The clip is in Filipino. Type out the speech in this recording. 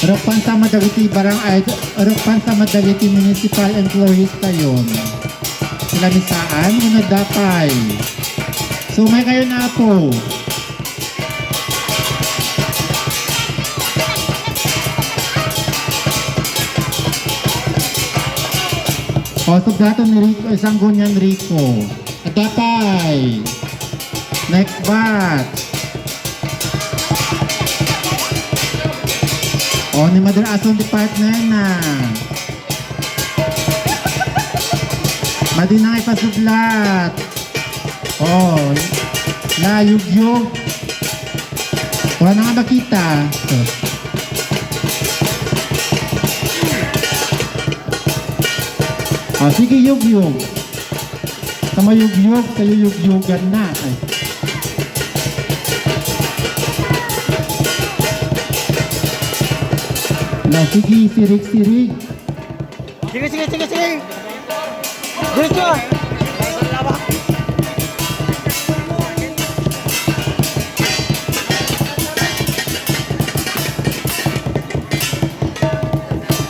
Rukpan sa Madagiti Barangay, Rukpan sa Madagiti Municipal Employees kayon. Sila misaan, muna dapay. Sumay kayo na po. O, sugdato ni Rico, isang gunyan Rico. Dapay. Next batch. O, ni Mother Ason Department na. Madi na ipasublat. O, layug-yug. Wala na nga makita. O, sige, yug-yug. Sama yug-yug, kayo yug-yugan na. Ay. No, sige, sirig-sirig. Sige. Diretso.